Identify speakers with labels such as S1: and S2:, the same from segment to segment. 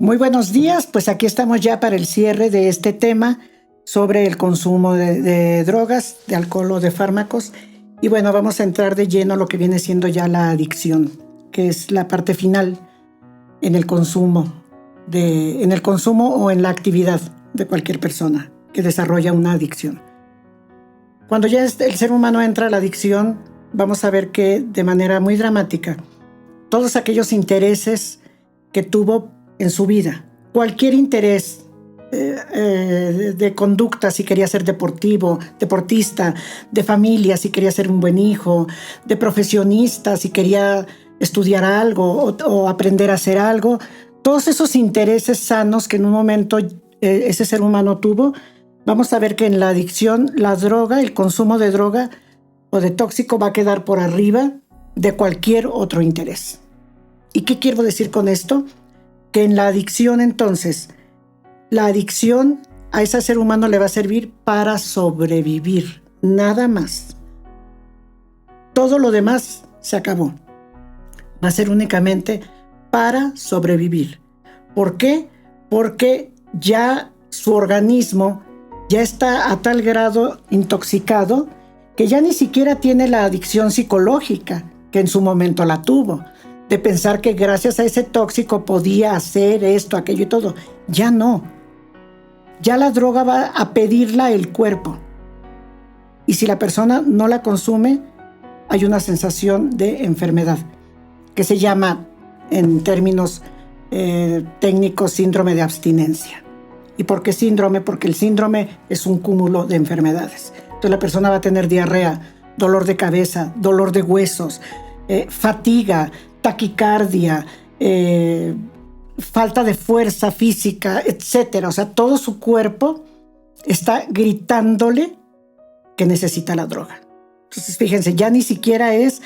S1: Muy buenos días, pues aquí estamos ya para el cierre de este tema sobre el consumo de drogas, de alcohol o de fármacos. Y bueno, vamos a entrar de lleno a lo que viene siendo ya la adicción, que es la parte final en el consumo, o en la actividad de cualquier persona que desarrolla una adicción. Cuando ya el ser humano entra a la adicción, vamos a ver que de manera muy dramática, todos aquellos intereses que tuvo en su vida, cualquier interés de conducta, si quería ser deportista, de familia, si quería ser un buen hijo, de profesionista, si quería estudiar algo o aprender a hacer algo, todos esos intereses sanos que en un momento ese ser humano tuvo, vamos a ver que en la adicción, la droga, el consumo de droga o de tóxico va a quedar por arriba de cualquier otro interés. ¿Y qué quiero decir con esto? Que en la adicción, entonces, la adicción a ese ser humano le va a servir para sobrevivir, nada más. Todo lo demás se acabó. Va a ser únicamente para sobrevivir. ¿Por qué? Porque ya su organismo ya está a tal grado intoxicado que ya ni siquiera tiene la adicción psicológica que en su momento la tuvo, de pensar que gracias a ese tóxico podía hacer esto, aquello y todo. Ya no. Ya la droga va a pedirla el cuerpo. Y si la persona no la consume, hay una sensación de enfermedad, que se llama, en términos técnicos, síndrome de abstinencia. ¿Y por qué síndrome? Porque el síndrome es un cúmulo de enfermedades. Entonces la persona va a tener diarrea, dolor de cabeza, dolor de huesos, fatiga, taquicardia, falta de fuerza física, etcétera. O sea, todo su cuerpo está gritándole que necesita la droga. Entonces, fíjense, ya ni siquiera es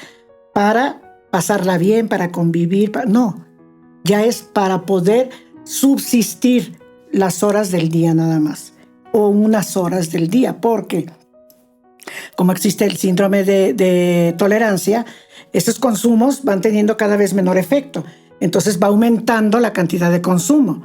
S1: para pasarla bien, para convivir, no. Ya es para poder subsistir las horas del día nada más, o unas horas del día, porque como existe el síndrome de tolerancia, estos consumos van teniendo cada vez menor efecto. Entonces va aumentando la cantidad de consumo.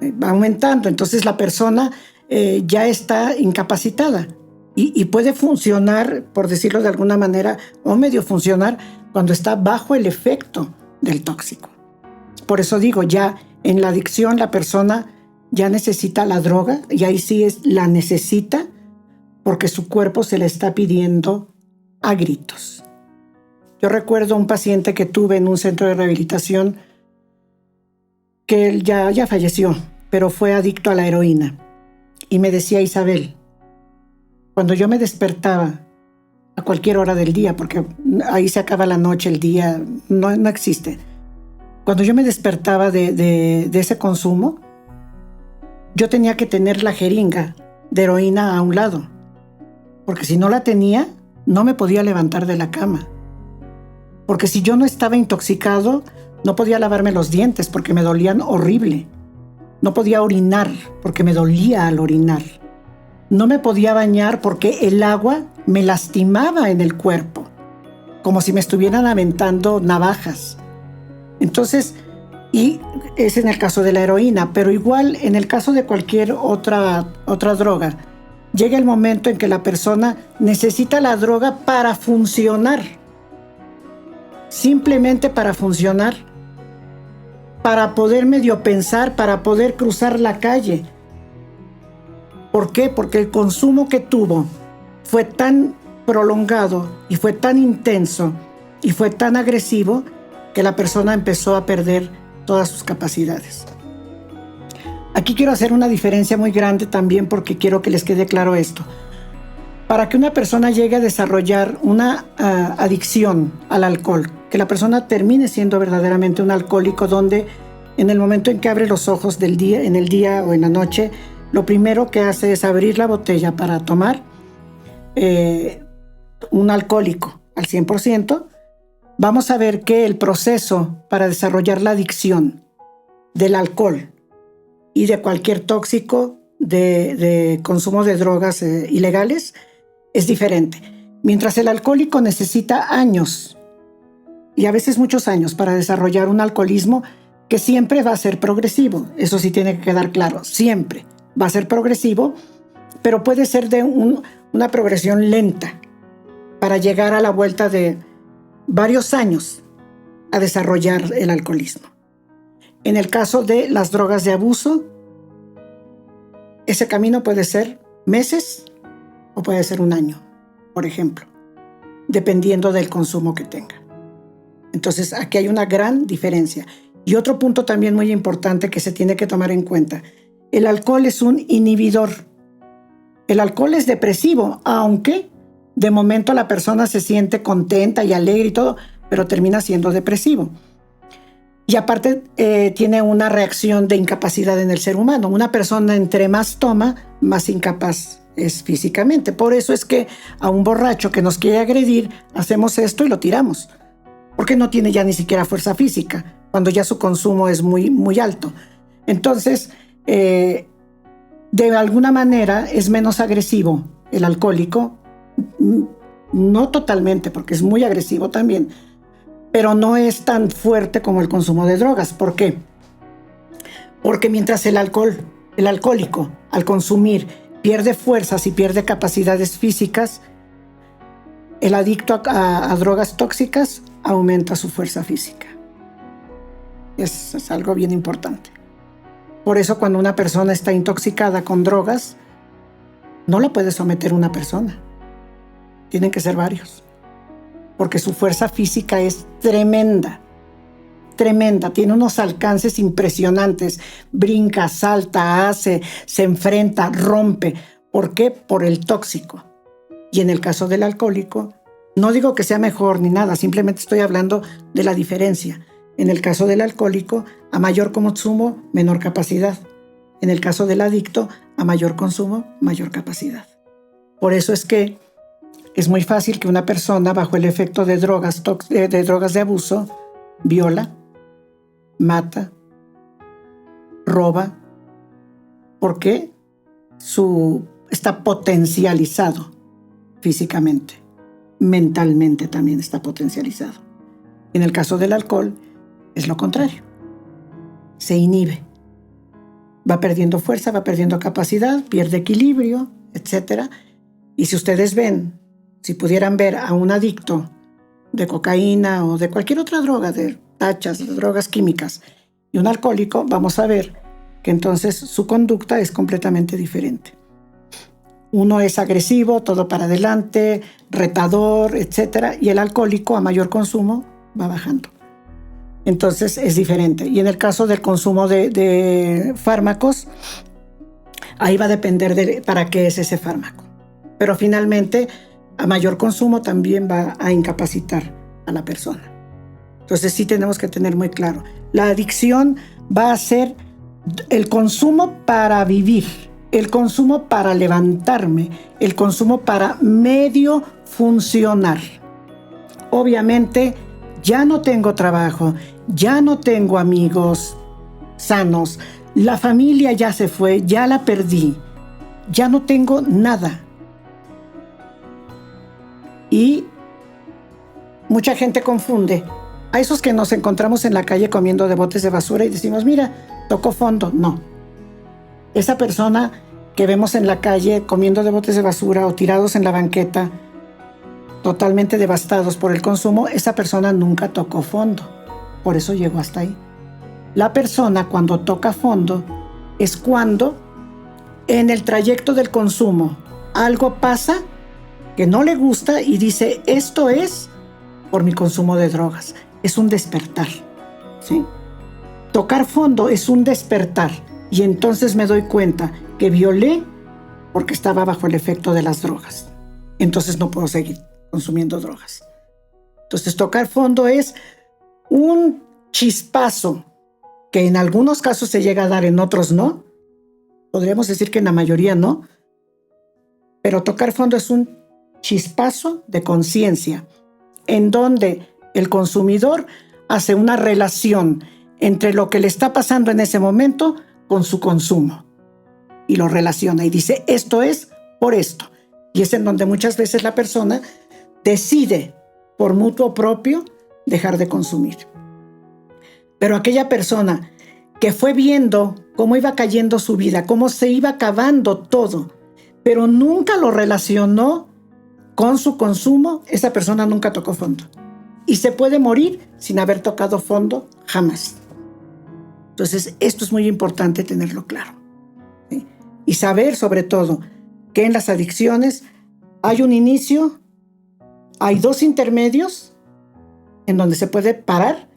S1: Va aumentando. Entonces la persona ya está incapacitada y puede funcionar, por decirlo de alguna manera, o medio funcionar cuando está bajo el efecto del tóxico. Por eso digo, ya en la adicción la persona ya necesita la droga, y ahí sí la necesita porque su cuerpo se le está pidiendo a gritos. Yo recuerdo un paciente que tuve en un centro de rehabilitación que él ya falleció, pero fue adicto a la heroína. Y me decía: Isabel, cuando yo me despertaba a cualquier hora del día, porque ahí se acaba la noche, el día no existe. Cuando yo me despertaba de ese consumo, yo tenía que tener la jeringa de heroína a un lado, porque si no la tenía, no me podía levantar de la cama. Porque si yo no estaba intoxicado, no podía lavarme los dientes porque me dolían horrible. No podía orinar porque me dolía al orinar. No me podía bañar porque el agua me lastimaba en el cuerpo, como si me estuvieran aventando navajas. Entonces, y es en el caso de la heroína, pero igual en el caso de cualquier otra droga, llega el momento en que la persona necesita la droga para funcionar. Simplemente para funcionar, para poder medio pensar, para poder cruzar la calle. ¿Por qué? Porque el consumo que tuvo fue tan prolongado y fue tan intenso y fue tan agresivo que la persona empezó a perder todas sus capacidades. Aquí quiero hacer una diferencia muy grande también, porque quiero que les quede claro esto. Para que una persona llegue a desarrollar una adicción al alcohol, que la persona termine siendo verdaderamente un alcohólico, donde en el momento en que abre los ojos en el día o en la noche, lo primero que hace es abrir la botella para tomar, un alcohólico al 100%, vamos a ver que el proceso para desarrollar la adicción del alcohol y de cualquier tóxico de consumo de drogas ilegales es diferente. Mientras el alcohólico necesita años, y a veces muchos años, para desarrollar un alcoholismo, que siempre va a ser progresivo. Eso sí tiene que quedar claro, siempre va a ser progresivo, pero puede ser de una progresión lenta para llegar a la vuelta de varios años a desarrollar el alcoholismo. En el caso de las drogas de abuso, ese camino puede ser meses o puede ser un año, por ejemplo, dependiendo del consumo que tenga. Entonces, aquí hay una gran diferencia. Y otro punto también muy importante que se tiene que tomar en cuenta. El alcohol es un inhibidor. El alcohol es depresivo, aunque de momento la persona se siente contenta y alegre y todo, pero termina siendo depresivo. Y aparte tiene una reacción de incapacidad en el ser humano. Una persona entre más toma, más incapaz es físicamente. Por eso es que a un borracho que nos quiere agredir, hacemos esto y lo tiramos. Porque no tiene ya ni siquiera fuerza física, cuando ya su consumo es muy, muy alto. Entonces, de alguna manera es menos agresivo el alcohólico. No totalmente, porque es muy agresivo también, pero no es tan fuerte como el consumo de drogas. ¿Por qué? Porque mientras el alcohólico, al consumir, pierde fuerzas y pierde capacidades físicas, el adicto a drogas tóxicas aumenta su fuerza física. Es algo bien importante. Por eso cuando una persona está intoxicada con drogas, no la puede someter una persona. Tienen que ser varios. Porque su fuerza física es tremenda, tremenda, tiene unos alcances impresionantes, brinca, salta, hace, se enfrenta, rompe. ¿Por qué? Por el tóxico. Y en el caso del alcohólico, no digo que sea mejor ni nada, simplemente estoy hablando de la diferencia. En el caso del alcohólico, a mayor consumo, menor capacidad. En el caso del adicto, a mayor consumo, mayor capacidad. Por eso es que es muy fácil que una persona bajo el efecto de drogas de abuso viola, mata, roba. ¿Por qué? Está potencializado físicamente, mentalmente también está potencializado. En el caso del alcohol es lo contrario. Se inhibe. Va perdiendo fuerza, va perdiendo capacidad, pierde equilibrio, etc. Y si ustedes ven, si pudieran ver a un adicto de cocaína o de cualquier otra droga, de tachas, de drogas químicas, y un alcohólico, vamos a ver que entonces su conducta es completamente diferente. Uno es agresivo, todo para adelante, retador, etc. Y el alcohólico, a mayor consumo, va bajando. Entonces es diferente. Y en el caso del consumo de fármacos, ahí va a depender de para qué es ese fármaco. Pero finalmente, a mayor consumo también va a incapacitar a la persona. Entonces sí tenemos que tener muy claro. La adicción va a ser el consumo para vivir, el consumo para levantarme, el consumo para medio funcionar. Obviamente ya no tengo trabajo, ya no tengo amigos sanos, la familia ya se fue, ya la perdí, ya no tengo nada. Y mucha gente confunde a esos que nos encontramos en la calle comiendo de botes de basura y decimos, mira, tocó fondo. No. Esa persona que vemos en la calle comiendo de botes de basura o tirados en la banqueta, totalmente devastados por el consumo, esa persona nunca tocó fondo. Por eso llegó hasta ahí. La persona cuando toca fondo es cuando en el trayecto del consumo algo pasa que no le gusta y dice, esto es por mi consumo de drogas. Es un despertar, ¿sí? Tocar fondo es un despertar y entonces me doy cuenta que violé porque estaba bajo el efecto de las drogas. Entonces no puedo seguir consumiendo drogas. Entonces tocar fondo es un chispazo que en algunos casos se llega a dar, en otros no. Podríamos decir que en la mayoría no. Pero tocar fondo es un chispazo de conciencia, en donde el consumidor hace una relación entre lo que le está pasando en ese momento con su consumo. Y lo relaciona y dice, esto es por esto. Y es en donde muchas veces la persona decide, por mutuo propio, dejar de consumir. Pero aquella persona que fue viendo cómo iba cayendo su vida, cómo se iba acabando todo, pero nunca lo relacionó con su consumo, esa persona nunca tocó fondo. Y se puede morir sin haber tocado fondo jamás. Entonces, esto es muy importante tenerlo claro, ¿sí? Y saber, sobre todo, que en las adicciones hay un inicio, hay 2 intermedios en donde se puede parar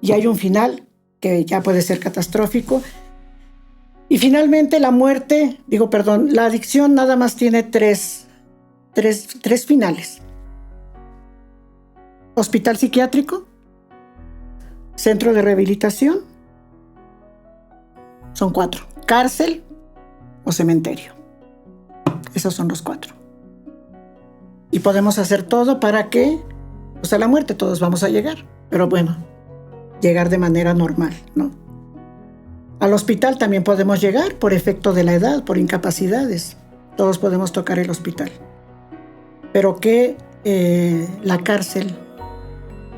S1: y hay un final que ya puede ser catastrófico. Y finalmente la adicción nada más tiene tres finales. Hospital psiquiátrico, centro de rehabilitación, son 4. Cárcel o cementerio. Esos son los 4. Y podemos hacer todo para que, pues a la muerte todos vamos a llegar. Pero bueno, llegar de manera normal, ¿no? Al hospital también podemos llegar por efecto de la edad, por incapacidades. Todos podemos tocar el hospital. Pero que la cárcel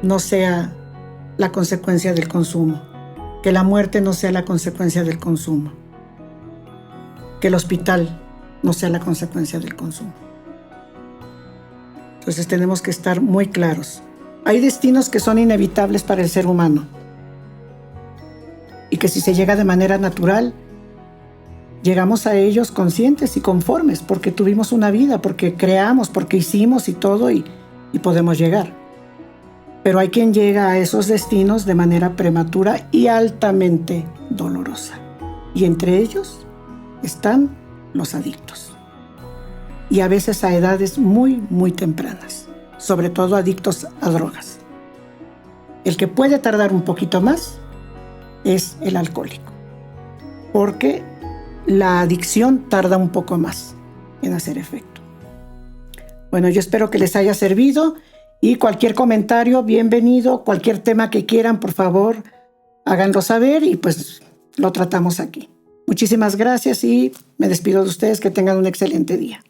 S1: no sea la consecuencia del consumo. Que la muerte no sea la consecuencia del consumo. Que el hospital no sea la consecuencia del consumo. Entonces tenemos que estar muy claros. Hay destinos que son inevitables para el ser humano y que si se llega de manera natural, llegamos a ellos conscientes y conformes porque tuvimos una vida, porque creamos, porque hicimos y todo y podemos llegar. Pero hay quien llega a esos destinos de manera prematura y altamente dolorosa. Y entre ellos están los adictos. Y a veces a edades muy, muy tempranas. Sobre todo adictos a drogas. El que puede tardar un poquito más es el alcohólico. Porque la adicción tarda un poco más en hacer efecto. Bueno, yo espero que les haya servido. Y cualquier comentario, bienvenido. Cualquier tema que quieran, por favor, háganlo saber y pues lo tratamos aquí. Muchísimas gracias y me despido de ustedes. Que tengan un excelente día.